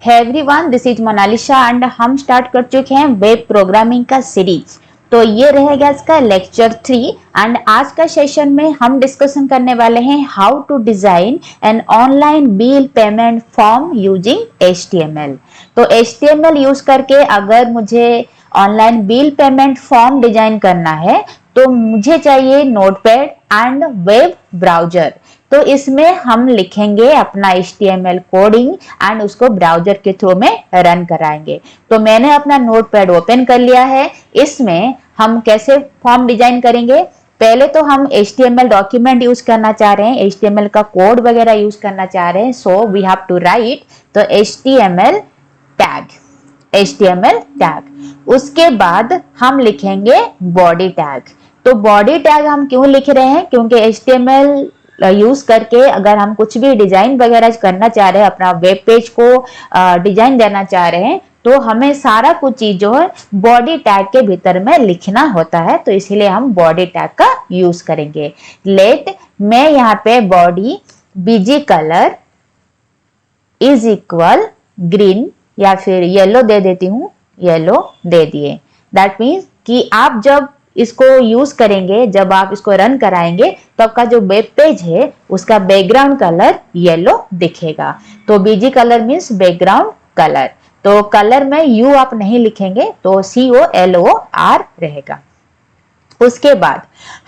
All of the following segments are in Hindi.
है everyone, this is Monalisa and हम स्टार्ट कर चुके हैं वेब प्रोग्रामिंग का सीरीज। तो ये रहेगा इसका लेक्चर 3 एंड आज का सेशन में हम डिस्कशन करने वाले हैं how to design an online bill payment form using HTML। तो HTML यूज करके अगर मुझे online bill payment form design करना है तो मुझे चाहिए नोटपैड एंड वेब ब्राउजर। तो इसमें हम लिखेंगे अपना HTML कोडिंग एंड उसको ब्राउजर के थ्रू में रन कराएंगे। तो मैंने अपना नोटपैड ओपन कर लिया है। इसमें हम कैसे फॉर्म डिजाइन करेंगे, पहले तो हम HTML डॉक्यूमेंट यूज करना चाह रहे हैं, HTML का कोड वगैरह यूज करना चाह रहे हैं। So we have to write तो HTML टैग। उसके बाद हम लिखेंगे बॉडी टैग। तो बॉडी टैग हम क्यों लिख रहे हैं, क्योंकि HTML यूज करके अगर हम कुछ भी डिजाइन वगैरह करना चाह रहे हैं, अपना वेब पेज को डिजाइन देना चाह रहे हैं, तो हमें सारा कुछ चीज जो है बॉडी टैग के भीतर में लिखना होता है। तो इसीलिए हम बॉडी टैग का यूज करेंगे। लेट मैं यहाँ पे body BG colour is equal green या फिर येलो दे देती हूँ, येलो दे दिए। दैट मीन्स कि आप जब इसको यूज करेंगे, जब आप इसको रन कराएंगे तो आपका जो वेब पेज है उसका बैकग्राउंड कलर येलो दिखेगा। तो BG colour means background colour. तो कलर में यू आप नहीं लिखेंगे, तो COLOR रहेगा। उसके बाद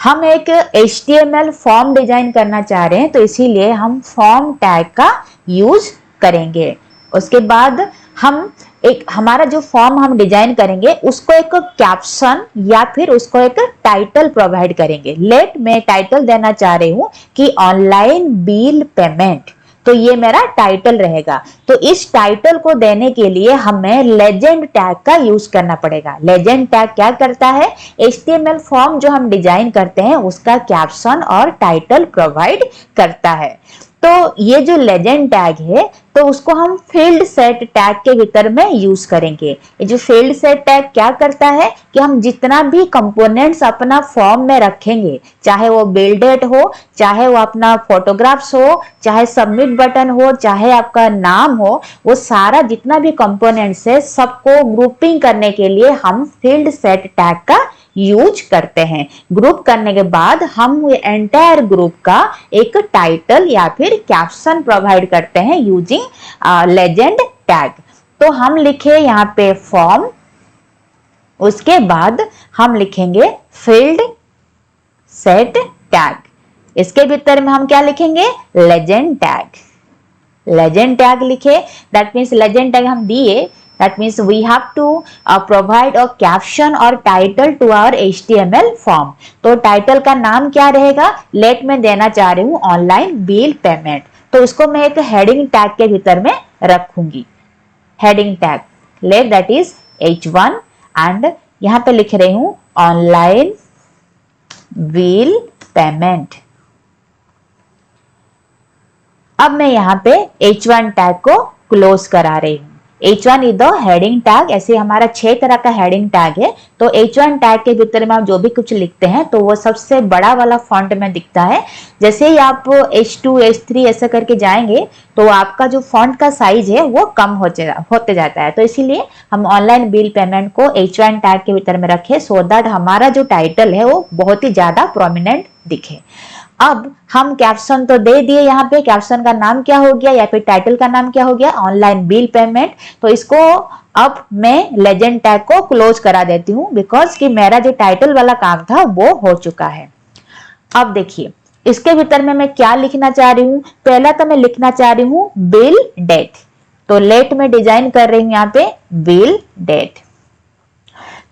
हम एक HTML फॉर्म डिजाइन करना चाह रहे हैं, तो इसीलिए हम फॉर्म टैग का यूज करेंगे। उसके बाद हम एक हमारा जो फॉर्म हम डिजाइन करेंगे उसको एक कैप्शन या फिर उसको एक टाइटल प्रोवाइड करेंगे। लेट मैं टाइटल देना चाह रही हूं कि ऑनलाइन बिल पेमेंट, तो ये मेरा टाइटल रहेगा। तो इस टाइटल को देने के लिए हमें लेजेंड टैग का यूज करना पड़ेगा। लेजेंड टैग क्या करता है, HTML फॉर्म जो हम डिजाइन करते हैं उसका कैप्शन और टाइटल प्रोवाइड करता है। तो ये जो लेजेंड टैग है तो उसको हम फील्ड सेट टैग के भीतर में यूज करेंगे। ये जो फील्ड सेट टैग क्या करता है कि हम जितना भी कंपोनेंट्स अपना फॉर्म में रखेंगे, चाहे वो बिल डेट हो, चाहे वो अपना फोटोग्राफ्स हो, चाहे सबमिट बटन हो, चाहे आपका नाम हो, वो सारा जितना भी कंपोनेंट्स है सबको ग्रुपिंग करने के लिए हम फील्ड सेट टैग का यूज करते हैं। ग्रुप करने के बाद हम एंटायर ग्रुप का एक टाइटल या फिर कैप्शन प्रोवाइड करते हैं यूजिंग लेजेंड टैग। तो हम लिखे यहाँ पे फॉर्म, उसके बाद हम लिखेंगे फील्ड सेट टैग। इसके भीतर में हम क्या लिखेंगे, लेजेंड टैग। लेजेंड टैग लिखे, दैट मीन्स लेजेंड टैग हम दिए, that means we have to provide a caption or title to our HTML form। तो टाइटल का नाम क्या रहेगा, लेट मैं देना चाह रही हूँ ऑनलाइन बिल पेमेंट, तो उसको मैं एक हेडिंग टैग के भीतर में रखूंगी। Heading tag let that is H1 and यहाँ पे लिख रही हूँ ऑनलाइन बिल पेमेंट। अब मैं यहाँ पे H1 टैग को क्लोज करा रही हूँ। H1 is the heading tag. ऐसे हमारा 6 तरह का हेडिंग टैग है। तो H1 टैग के भीतर में आप जो भी कुछ लिखते हैं तो वो सबसे बड़ा वाला फॉन्ट में दिखता है। जैसे ही आप H2 H3 ऐसा करके जाएंगे तो आपका जो फॉन्ट का साइज है वो कम होते जाता है। तो इसीलिए हम ऑनलाइन बिल पेमेंट को H1 टैग के भीतर में रखें सो दैट हमारा जो टाइटल है वो बहुत ही ज्यादा प्रोमिनेंट दिखे। अब हम कैप्शन तो दे दिए, यहाँ पे कैप्शन का नाम क्या हो गया या फिर टाइटल का नाम क्या हो गया, ऑनलाइन बिल पेमेंट। तो इसको अब मैं लेजेंड टैग को क्लोज करा देती हूँ बिकॉज कि मेरा जो टाइटल वाला काम था वो हो चुका है। अब देखिए इसके भीतर में मैं क्या लिखना चाह रही हूँ, पहला तो मैं लिखना चाह रही हूँ बिल डेट। तो लेट में डिजाइन कर रही हूँ यहाँ पे बिल डेट।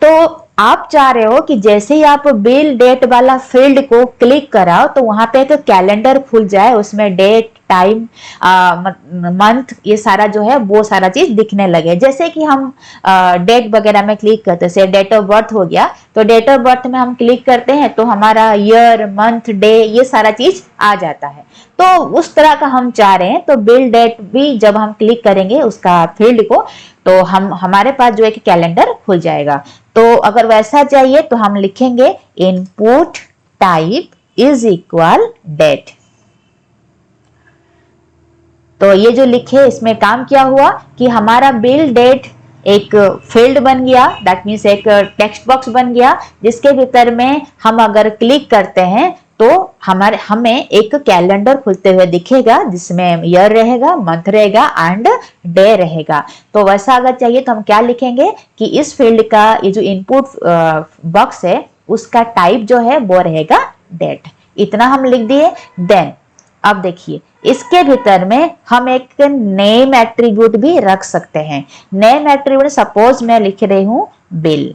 तो आप चाह रहे हो कि जैसे ही आप बिल डेट वाला फील्ड को क्लिक कराओ तो वहां पे एक कैलेंडर खुल जाए, उसमें डेट, टाइम, मंथ, ये सारा जो है वो सारा चीज दिखने लगे। जैसे कि हम डेट वगैरह में क्लिक करते हैं, डेट ऑफ बर्थ हो गया तो डेट ऑफ बर्थ में हम क्लिक करते हैं तो हमारा ईयर, मंथ, डे ये सारा चीज आ जाता है। तो उस तरह का हम चाह रहे हैं। तो बिल डेट भी जब हम क्लिक करेंगे उसका फील्ड को तो हमारे पास जो है कि कैलेंडर खुल जाएगा। तो अगर वैसा चाहिए तो हम लिखेंगे input type is equal date. तो ये जो लिखे इसमें काम क्या हुआ कि हमारा बिल डेट एक फील्ड बन गया, दैट मीन्स एक टेक्स्ट बॉक्स बन गया, जिसके भीतर में हम अगर क्लिक करते हैं तो हमें एक कैलेंडर खुलते हुए दिखेगा, जिसमें ईयर रहेगा, मंथ रहेगा एंड डे रहेगा। तो वैसा अगर चाहिए तो हम क्या लिखेंगे कि इस फील्ड का ये जो इनपुट बॉक्स है उसका टाइप जो है वो रहेगा डेट। इतना हम लिख दिए। देन अब देखिए इसके भीतर में हम एक नेम एट्रीब्यूट भी रख सकते हैं। नेम एट्रीब्यूट सपोज मैं लिख रही हूं बिल।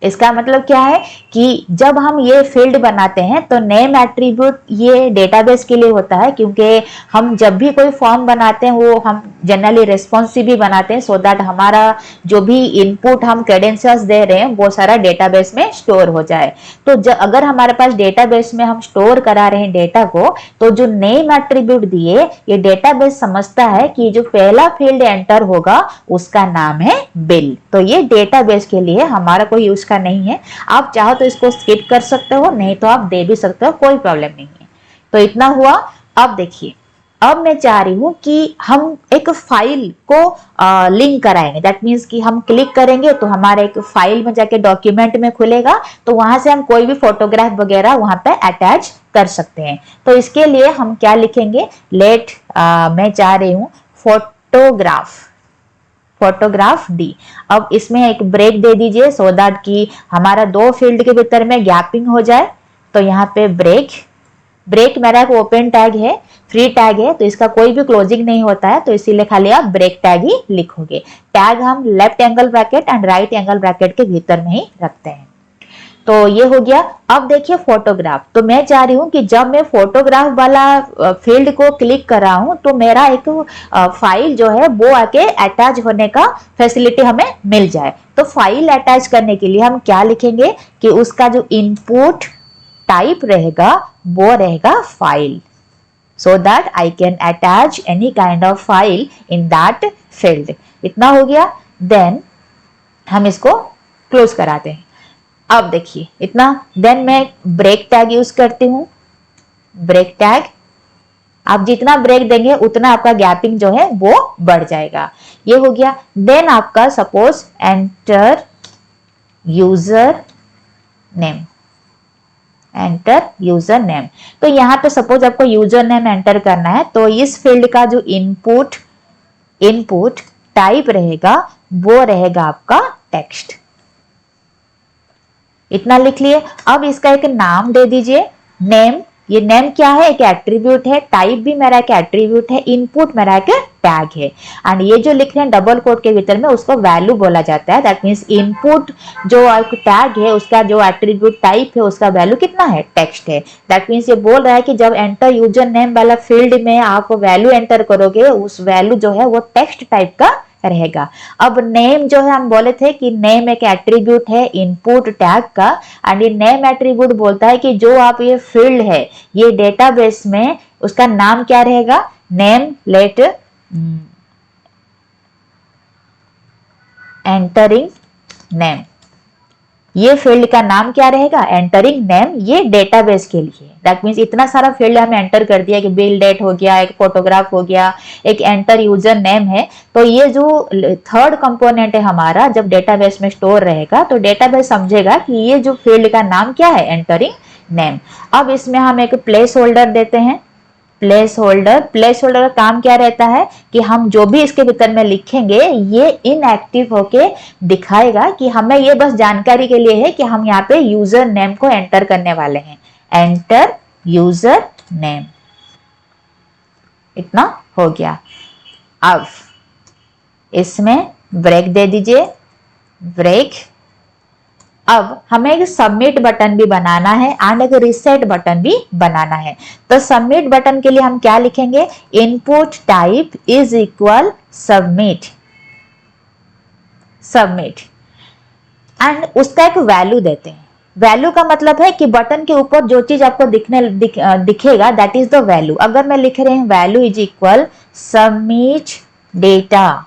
इसका मतलब क्या है कि जब हम ये फील्ड बनाते हैं तो नेम एट्रीब्यूट ये डेटाबेस के लिए होता है, क्योंकि हम जब भी कोई फॉर्म बनाते हैं वो हम जनरली रेस्पॉन्सिव भी बनाते हैं, सो दैट हमारा जो भी इनपुट हम क्रेडेंशियल्स दे रहे हैं वो सारा डेटाबेस में स्टोर हो जाए। तो अगर हमारे पास डेटाबेस में हम स्टोर करा रहे हैं डेटा को, तो जो नेम एट्रीब्यूट दिए ये डेटाबेस समझता है कि जो पहला फील्ड एंटर होगा उसका नाम है बिल। तो ये डेटाबेस के लिए हमारा कोई यूज नहीं है। आप चाहो तो इसको स्किप कर सकते हो, नहीं तो आप दे भी सकते हो, कोई प्रॉब्लम नहीं है। तो इतना हुआ। अब देखिए अब मैं चाह रही हूं कि हम एक फाइल को लिंक कराएंगे। दैट मीन्स कि हम क्लिक करेंगे तो हमारे एक फाइल में जाके डॉक्यूमेंट में खुलेगा, तो वहां से हम कोई भी फोटोग्राफ वगैरह वहां पे अटैच कर सकते हैं। तो इसके लिए हम क्या लिखेंगे, मैं चाह रही हूं फोटोग्राफ डी। अब इसमें एक ब्रेक दे दीजिए सो दैट कि हमारा दो फील्ड के भीतर में गैपिंग हो जाए। तो यहाँ पे ब्रेक मेरा एक ओपन टैग है, फ्री टैग है, तो इसका कोई भी क्लोजिंग नहीं होता है, तो इसीलिए खाली आप ब्रेक टैग ही लिखोगे। टैग हम left angle bracket and right angle bracket के भीतर में ही रखते हैं। तो ये हो गया। अब देखिए फोटोग्राफ, तो मैं चाह रही हूं कि जब मैं फोटोग्राफ वाला फील्ड को क्लिक कर रहा हूं तो मेरा एक फाइल जो है वो आके अटैच होने का फैसिलिटी हमें मिल जाए। तो फाइल अटैच करने के लिए हम क्या लिखेंगे कि उसका जो इनपुट टाइप रहेगा वो रहेगा file, so that I can attach any kind of file in that field। इतना हो गया। देन हम इसको क्लोज कराते हैं। अब देखिए इतना। देन मैं ब्रेक टैग यूज करती हूं। ब्रेक टैग, आप जितना ब्रेक देंगे उतना आपका गैपिंग जो है वो बढ़ जाएगा। ये हो गया। देन आपका सपोज एंटर यूजर नेम, तो यहां पे सपोज आपको यूजर नेम एंटर करना है, तो इस फील्ड का जो इनपुट टाइप रहेगा वो रहेगा आपका टेक्स्ट। इतना लिख लिए। अब इसका एक नाम दे दीजिए, नेम। ये नेम क्या है, एक एट्रीब्यूट है, टाइप भी मेरा एक एट्रीब्यूट है, इनपुट मेरा एक टैग है। एंड ये जो लिख रहे हैं डबल कोट के भीतर में उसको वैल्यू बोला जाता है। दैट मीन्स इनपुट जो टैग है उसका जो एट्रीब्यूट टाइप है उसका वैल्यू कितना है, टेक्स्ट है। दैट मीन्स ये बोल रहा है कि जब एंटर यूजर नेम वाला फील्ड में आप वैल्यू एंटर करोगे उस वैल्यू जो है वो टेक्स्ट टाइप का रहेगा। अब नेम जो है हम बोले थे कि नेम एक एट्रीब्यूट है इनपुट टैग का, एंड ये नेम एट्रीब्यूट बोलता है कि जो आप ये फील्ड है ये डेटाबेस में उसका नाम क्या रहेगा, नेम लेट एंटरिंग नेम। ये फील्ड का नाम क्या रहेगा, एंटरिंग नेम। ये डेटाबेस के लिए। दैट मीन्स इतना सारा फील्ड हमें एंटर कर दिया कि बिल डेट हो गया, एक फोटोग्राफ हो गया, एक एंटर यूजर नेम है। तो ये जो थर्ड कंपोनेंट है हमारा, जब डेटाबेस में स्टोर रहेगा तो डेटाबेस समझेगा कि ये जो फील्ड का नाम क्या है, एंटरिंग नेम। अब इसमें हम एक प्लेस होल्डर देते हैं। प्लेस होल्डर का काम क्या रहता है कि हम जो भी इसके भीतर में लिखेंगे ये इनएक्टिव होके दिखाएगा कि हमें ये बस जानकारी के लिए है कि हम यहाँ पे यूजर नेम को एंटर करने वाले हैं। एंटर यूजर नेम, इतना हो गया। अब इसमें ब्रेक दे दीजिए, ब्रेक। अब हमें एक सबमिट बटन भी बनाना है एंड एक रिसेट बटन भी बनाना है। तो सबमिट बटन के लिए हम क्या लिखेंगे, input type is equal submit and उसका एक वैल्यू देते हैं। वैल्यू का मतलब है कि बटन के ऊपर जो चीज आपको दिखेगा दैट इज द वैल्यू। अगर मैं लिख रहे हैं value is equal submit data,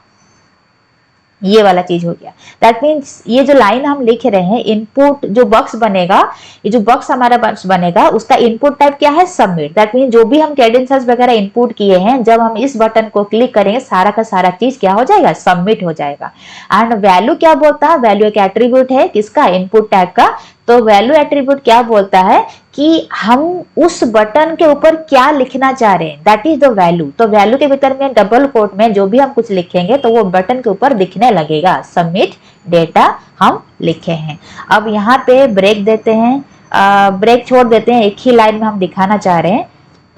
ये वाला चीज हो गया। दैट मीन्स ये जो लाइन हम लिख रहे हैं, इनपुट जो बॉक्स बनेगा, ये जो बॉक्स हमारा बॉक्स बनेगा उसका इनपुट टाइप क्या है, सबमिट। दैट मीन्स जो भी हम कैडेंसेस वगैरह इनपुट किए हैं, जब हम इस बटन को क्लिक करेंगे सारा का सारा चीज क्या हो जाएगा, सबमिट हो जाएगा। एंड वैल्यू क्या बोलता है, वैल्यू एक एट्रीब्यूट है किसका, इनपुट टैग का। तो वैल्यू एट्रीब्यूट क्या बोलता है कि हम उस बटन के ऊपर क्या लिखना चाह रहे हैं, दैट इज द वैल्यू। तो वैल्यू के भीतर में डबल कोट में जो भी हम कुछ लिखेंगे तो वो बटन के ऊपर दिखने लगेगा, सबमिट डेटा हम लिखे हैं। अब यहाँ पे ब्रेक देते हैं, ब्रेक छोड़ देते हैं, एक ही लाइन में हम दिखाना चाह रहे हैं।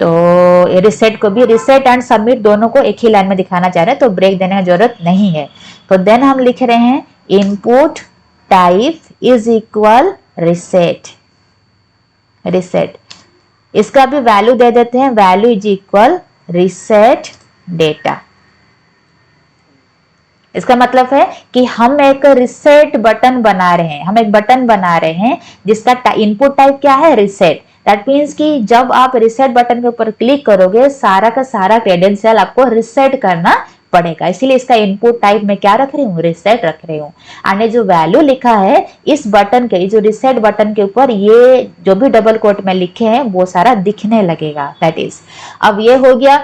तो रिसेट को भी, रिसेट एंड सबमिट दोनों को एक ही लाइन में दिखाना चाह रहे हैं, तो ब्रेक देने की जरूरत नहीं है। तो देन हम लिख रहे हैं input type is equal reset, reset इसका भी वैल्यू दे देते हैं, value is equal reset data. इसका मतलब है कि हम एक रिसेट बटन बना रहे हैं, हम एक बटन बना रहे हैं जिसका इनपुट टाइप क्या है, रिसेट। दैट मीन्स कि जब आप रिसेट बटन के ऊपर क्लिक करोगे सारा का सारा क्रेडेंशियल आपको रिसेट करना पड़ेगा, इसीलिए इसका इनपुट टाइप में क्या रख रही हूँ, रिसेट रख रही हूँ। एंड जो वैल्यू लिखा है इस बटन के, जो रिसेट बटन के ऊपर ये जो भी डबल कोट में लिखे हैं वो सारा दिखने लगेगा, दैट इज। अब ये हो गया।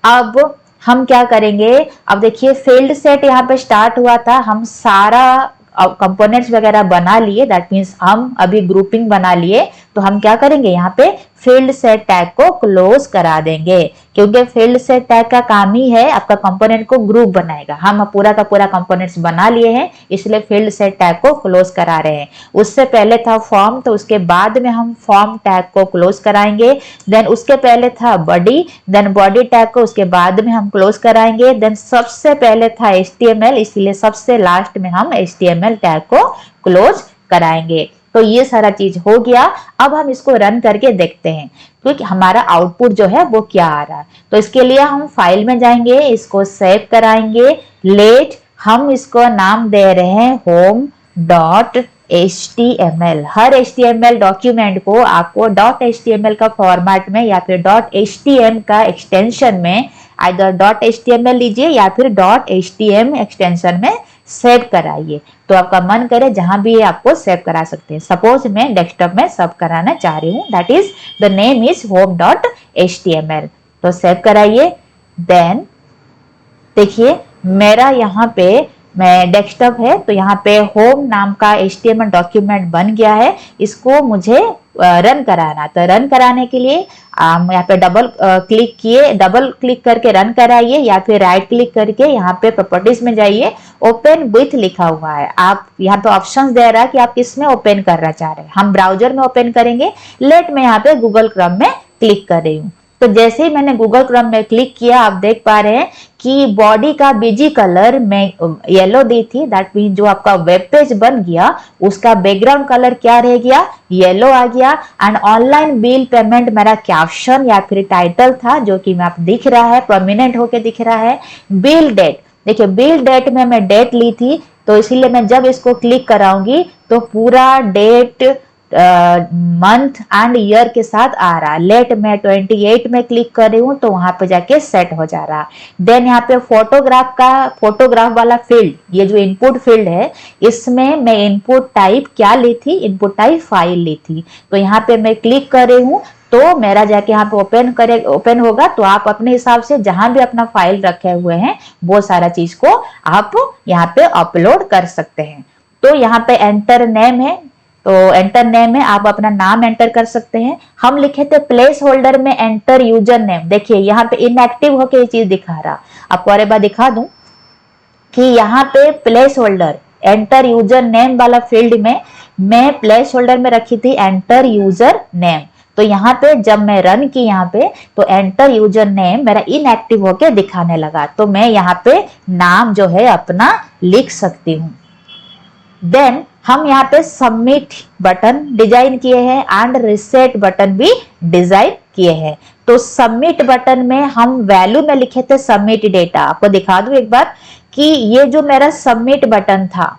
अब हम क्या करेंगे, अब देखिए फील्ड सेट यहाँ पे स्टार्ट हुआ था, हम सारा कंपोनेंट्स वगैरह बना लिए, दैट मीन्स हम अभी ग्रुपिंग बना लिए। तो हम क्या करेंगे, यहाँ पे फील्ड सेट टैग को क्लोज करा देंगे, क्योंकि फील्ड सेट टैग का काम ही है आपका कंपोनेंट को ग्रुप बनाएगा। हम पूरा का पूरा कंपोनेंट्स बना लिए हैं, इसलिए फील्ड सेट टैग को क्लोज करा रहे हैं। उससे पहले था फॉर्म, तो उसके बाद में हम फॉर्म टैग को क्लोज कराएंगे। देन उसके पहले था बॉडी, देन बॉडी टैग को उसके बाद में हम क्लोज कराएंगे। देन सबसे पहले था HTML, इसलिए सबसे लास्ट में हम HTML टैग को क्लोज कराएंगे। तो ये सारा चीज हो गया। अब हम इसको रन करके देखते हैं क्योंकि हमारा आउटपुट जो है वो क्या आ रहा है। तो इसके लिए हम फाइल में जाएंगे, इसको सेव कराएंगे, लेट हम इसको नाम दे रहे हैं होम डॉट HTML। हर HTML डॉक्यूमेंट को आपको डॉट HTML का फॉर्मेट में या फिर डॉट HTML का एक्सटेंशन में, आइदर डॉट HTML लीजिए या फिर डॉट HTML एक्सटेंशन में सेव कराइए। तो आपका मन करे जहां भी आपको सेव करा सकते हैं। सपोज मैं डेस्कटॉप में सेव कराना चाह रही हूँ, that is the name is home dot HTML। तो सेव कराइए। देन देखिए मेरा यहाँ पे मैं डेस्कटॉप है, तो यहाँ पे होम नाम का HTML डॉक्यूमेंट बन गया है। इसको मुझे रन कराना, तो रन कराने के लिए यहाँ पे डबल क्लिक किए, डबल क्लिक करके रन कराइए या फिर राइट क्लिक करके यहाँ पे प्रॉपर्टीज में जाइए, ओपन विथ लिखा हुआ है। आप यहाँ पे ऑप्शंस दे रहा है कि आप किस में ओपन करना चाह रहे हैं। हम ब्राउजर में ओपन करेंगे, लेट मैं यहाँ पे गूगल क्रोम में क्लिक कर रही हूँ। तो जैसे ही मैंने गूगल क्रोम में क्लिक किया, आप देख पा रहे हैं कि बॉडी का बीजी कलर में येलो दी थी, दैट मीन जो आपका वेब पेज बन गया उसका बैकग्राउंड कलर क्या रह गया, येलो आ गया। एंड ऑनलाइन बिल पेमेंट मेरा कैप्शन या फिर टाइटल था जो कि मैं आप दिख रहा है, प्रोमिनेंट होके दिख रहा है। बिल डेट, देखिए बिल डेट में मैं डेट ली थी, तो इसीलिए मैं जब इसको क्लिक कराऊंगी तो पूरा डेट मंथ एंड ईयर के साथ आ रहा है। लेट मैं 28 में क्लिक कर रही हूँ तो वहां पे जाके सेट हो जा रहा है। देन यहाँ पे फोटोग्राफ का, फोटोग्राफ वाला फील्ड, ये जो इनपुट फील्ड है, इसमें मैं इनपुट टाइप क्या ली थी, इनपुट टाइप फाइल ली थी। तो यहाँ पे मैं क्लिक कर रही हूँ तो मेरा जाके यहाँ पे ओपन होगा। तो आप अपने हिसाब से जहां भी अपना फाइल रखे हुए हैं वो सारा चीज को आप यहाँ पे अपलोड कर सकते हैं। तो यहाँ पे एंटर नेम है, तो एंटर नेम में आप अपना नाम एंटर कर सकते हैं। हम लिखे थे प्लेस होल्डर में एंटर यूजर नेम, देखिए यहाँ पे इनएक्टिव होके ये चीज दिखा रहा। आपको अरे बार दिखा दूं कि यहाँ पे place holder enter user name वाला फील्ड में मैं प्लेस होल्डर में रखी थी एंटर यूजर नेम। तो यहाँ पे जब मैं रन की यहाँ पे तो एंटर यूजर नेम मेरा इनएक्टिव होके दिखाने लगा। तो मैं यहाँ पे नाम जो है अपना लिख सकती हूँ। देन हम यहाँ पे सबमिट बटन डिजाइन किए हैं एंड रिसेट बटन भी डिजाइन किए हैं। तो सबमिट बटन में हम वैल्यू में लिखे थे सबमिट डेटा। आपको दिखा दूं एक बार कि ये जो मेरा सबमिट बटन था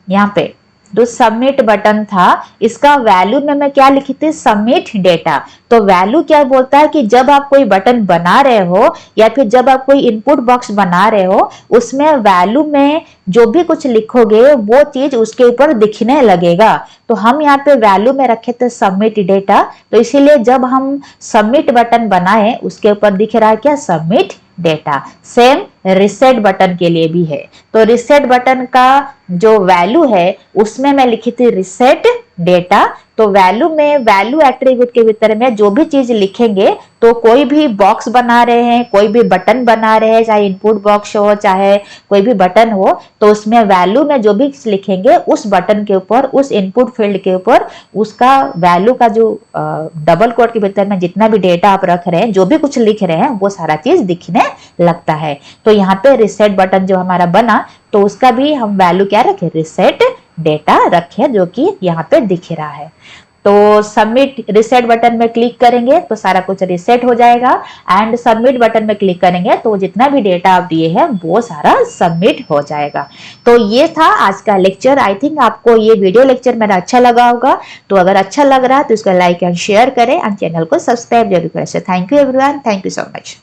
यहाँ पे, जो सबमिट बटन था इसका वैल्यू में मैं क्या लिखी थी, सबमिट डेटा। तो वैल्यू क्या बोलता है कि जब आप कोई बटन बना रहे हो या फिर जब आप कोई इनपुट बॉक्स बना रहे हो उसमें वैल्यू में जो भी कुछ लिखोगे वो चीज उसके ऊपर दिखने लगेगा। तो हम यहाँ पे वैल्यू में रखे थे सबमिट डेटा, तो इसीलिए जब हम सबमिट बटन बनाए उसके ऊपर दिख रहा है क्या, submit data. Same reset button के लिए भी है। तो रिसेट बटन का जो वैल्यू है उसमें मैं लिखी थी रिसेट डेटा। तो वैल्यू में वैल्यू एट्रीब्यूट के भीतर में जो भी चीज लिखेंगे, तो कोई भी बॉक्स बना रहे हैं, कोई भी बटन बना रहे हैं, चाहे इनपुट बॉक्स हो चाहे कोई भी बटन हो, तो उसमें वैल्यू में जो भी लिखेंगे उस बटन के ऊपर, उस इनपुट फील्ड के ऊपर उसका वैल्यू का जो डबल कोट के भीतर में जितना भी डेटा आप रख रहे हैं, जो भी कुछ लिख रहे हैं वो सारा चीज दिखने लगता है। तो यहाँ पे रिसेट बटन जो हमारा बना तो उसका भी हम वैल्यू क्या रखे, रिसेट डेटा रखे, जो कि यहाँ पे दिख रहा है। तो सबमिट रिसेट बटन में क्लिक करेंगे तो सारा कुछ रिसेट हो जाएगा, एंड सबमिट बटन में क्लिक करेंगे तो जितना भी डेटा आप दिए हैं वो सारा सबमिट हो जाएगा। तो ये था आज का लेक्चर। आई थिंक आपको ये वीडियो लेक्चर मेरा अच्छा लगा होगा। तो अगर अच्छा लग रहा है तो इसको लाइक एंड शेयर करें एंड चैनल को सब्सक्राइब जरूर करें। Thank you everyone, thank you so much.